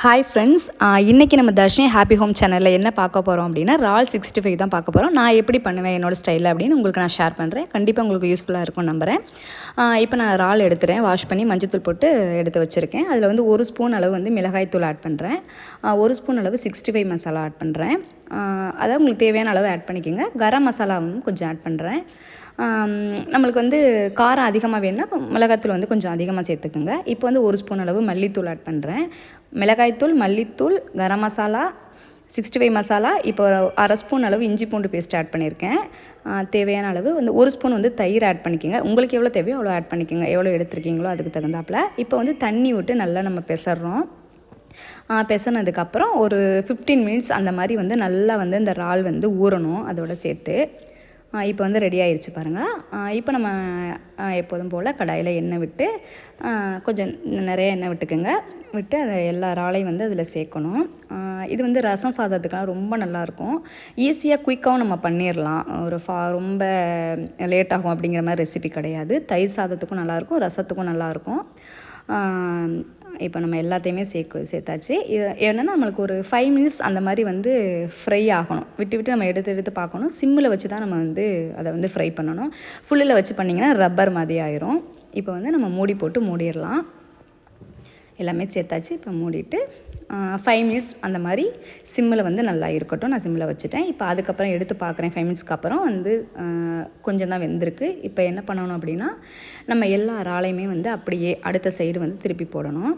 Hi friends, இன்றைக்கி நம்ம Dharshini happy home சேனலில் என்ன பார்க்க போகிறோம் அப்படின்னா இறால் 65 தான் பார்க்க போகிறோம். நான் எப்படி பண்ணுவேன் என்னோடய ஸ்டைலில் அப்படின்னு உங்களுக்கு நான் ஷேர் பண்ணுறேன். கண்டிப்பாக உங்களுக்கு யூஸ்ஃபுல்லாக இருக்கும் நம்புகிறேன். இப்போ நான் இறால் எடுத்துகிறேன், வாஷ் பண்ணி மஞ்சத்தூள் போட்டு எடுத்து வச்சுருக்கேன். அதில் வந்து 1 ஸ்பூன் அளவு வந்து மிளகாய் தூள் ஆட் பண்ணுறேன், 1 ஸ்பூன் அளவு 65 மசாலா ஆட் பண்ணுறேன். அதாவது உங்களுக்கு தேவையான அளவு ஆட் பண்ணிக்கோங்க. கரம் மசாலாவும் கொஞ்சம் ஆட் பண்ணுறேன். நம்மளுக்கு வந்து காரம் அதிகமாக வேணுன்னா மிளகாய்த்தூள் வந்து கொஞ்சம் அதிகமாக சேர்த்துக்குங்க. இப்போ வந்து 1 ஸ்பூன் அளவு மல்லித்தூள் ஆட் பண்ணுறேன். மிளகாய்த்தூள், மல்லித்தூள், கரம் மசாலா, 65 மசாலா, இப்போ ஒரு 1/2 ஸ்பூன் அளவு இஞ்சி பூண்டு பேஸ்ட் ஆட் பண்ணியிருக்கேன். தேவையான அளவு வந்து 1 ஸ்பூன் வந்து தயிர் ஆட் பண்ணிக்கோங்க. உங்களுக்கு எவ்வளோ தேவையோ அவ்வளோ ஆட் பண்ணிக்கோங்க, எவ்வளோ எடுத்துருக்கீங்களோ அதுக்கு தகுந்தாப்பில். இப்போ வந்து தண்ணி விட்டு நல்லா நம்ம பெசறோம். பெசனதுக்கப்புறம் ஒரு 15 மினிட்ஸ் அந்த மாதிரி வந்து நல்லா வந்து இந்த இறால் வந்து ஊறணும் அதோடு சேர்த்து. இப்போ வந்து ரெடி ஆயிடுச்சு பாருங்கள். இப்போ நம்ம எப்போதும் போல் கடாயில் எண்ணெய் விட்டு கொஞ்சம் நிறைய எண்ணெய் விட்டுக்குங்க. விட்டு அதை எல்லா இறாலையும் வந்து அதில் சேர்க்கணும். இது வந்து ரசம் சாதத்துக்கெலாம் ரொம்ப நல்லாயிருக்கும். ஈஸியாக குயிக்காகவும் நம்ம பண்ணிடலாம். ரொம்ப லேட் ஆகும் அப்படிங்கிற மாதிரி ரெசிபி கிடையாது. தயிர் சாதத்துக்கும் நல்லாயிருக்கும், ரசத்துக்கும் நல்லாயிருக்கும். இப்போ நம்ம எல்லாத்தையுமே சேர்த்தாச்சு. இது என்னென்னா நம்மளுக்கு ஒரு 5 மினிட்ஸ் அந்த மாதிரி வந்து ஃப்ரை ஆகணும். விட்டு நம்ம எடுத்து பார்க்கணும். சிம்மில் வச்சு தான் நம்ம வந்து அதை வந்து ஃப்ரை பண்ணணும். ஃபுல்லில் வச்சு பண்ணிங்கன்னா ரப்பர் மாதிரி ஆயிரும். இப்போ வந்து நம்ம மூடி போட்டு மூடிடலாம். எல்லாமே சேர்த்தாச்சு. இப்போ மூடிட்டு 5 மினிட்ஸ் அந்த மாதிரி சிம்மில் வந்து நல்லா இருக்கட்டும். நான் சிம்மில் வச்சுட்டேன். இப்போ அதுக்கப்புறம் எடுத்து பார்க்குறேன். 5 மினிட்ஸ்க்கு அப்புறம் வந்து கொஞ்சம் தான் வெந்திருக்கு. இப்போ என்ன பண்ணணும் அப்படின்னா நம்ம எல்லா இறாலையுமே வந்து அப்படியே அடுத்த சைடு வந்து திருப்பி போடணும்.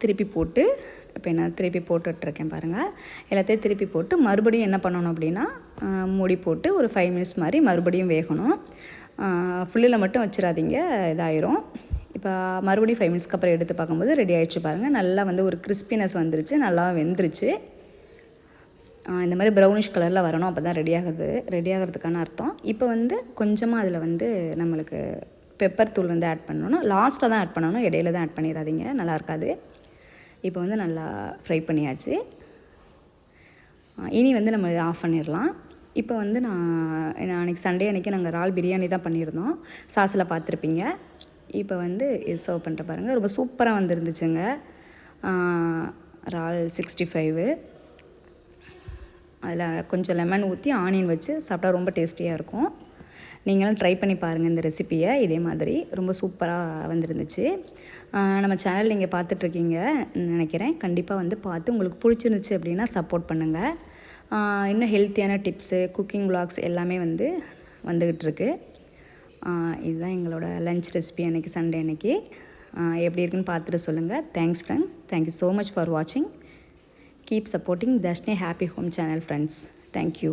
திருப்பி போட்டு இப்போ என்ன திருப்பி போட்டுட்ருக்கேன் பாருங்கள். எல்லாத்தையும் திருப்பி போட்டு மறுபடியும் என்ன பண்ணணும் அப்படின்னா மூடி போட்டு ஒரு 5 மினிட்ஸ் மாதிரி மறுபடியும் வேகணும். ஃபுல்லில் மட்டும் வச்சிடாதீங்க, இதாயிரும். இப்போ மறுபடியும் 5 மினிட்ஸ்க்கு அப்புறம் எடுத்து பார்க்கும்போது ரெடி ஆகிடுச்சு பாருங்கள். நல்லா வந்து ஒரு கிறிஸ்பினஸ் வந்துருச்சு, நல்லா வெந்துருச்சு. இந்த மாதிரி ப்ரௌனிஷ் கலரில் வரணும், அப்போ தான் ரெடி ஆகிறதுக்கான அர்த்தம். இப்போ வந்து கொஞ்சமாக அதில் வந்து நம்மளுக்கு பெப்பர் தூள் வந்து ஆட் பண்ணணும். லாஸ்ட்டாக தான் ஆட் பண்ணணும், இடையில தான் ஆட் பண்ணிடாதீங்க, நல்லா இருக்காது. இப்போ வந்து நல்லா ஃப்ரை பண்ணியாச்சு. இனி வந்து நம்ம ஆஃப் பண்ணிடலாம். இப்போ வந்து நான் அன்றைக்கி சண்டே அன்றைக்கி நாங்கள் இறால் பிரியாணி தான் பண்ணியிருந்தோம், சாஸில் பார்த்துருப்பீங்க. இப்போ வந்து இது சர்வ் பண்ணுற பாருங்கள். ரொம்ப சூப்பராக வந்துருந்துச்சுங்க இறால் 65. அதில் கொஞ்சம் லெமன் ஊற்றி ஆனியன் வச்சு சாப்பிட்டா ரொம்ப டேஸ்டியாக இருக்கும். நீங்களும் ட்ரை பண்ணி பாருங்கள் இந்த ரெசிப்பியை. இதே மாதிரி ரொம்ப சூப்பராக வந்துருந்துச்சு. நம்ம சேனல் நீங்கள் பார்த்துட்ருக்கீங்க நினைக்கிறேன். கண்டிப்பாக வந்து பார்த்து உங்களுக்கு பிடிச்சிருந்துச்சு அப்படின்னா சப்போர்ட் பண்ணுங்கள். இன்னும் ஹெல்த்தியான டிப்ஸு, குக்கிங் விலாக்ஸ் எல்லாமே வந்து வந்துக்கிட்டுருக்கு. இதுதான் எங்களோட லன்ச் ரெசிபி அன்றைக்கி சண்டே அன்றைக்கி. எப்படி இருக்குன்னு பார்த்துட்டு சொல்லுங்கள். Thanks friend. Thank you so much for வாட்சிங். Keep supporting Darshini happy home channel friends. Thank you.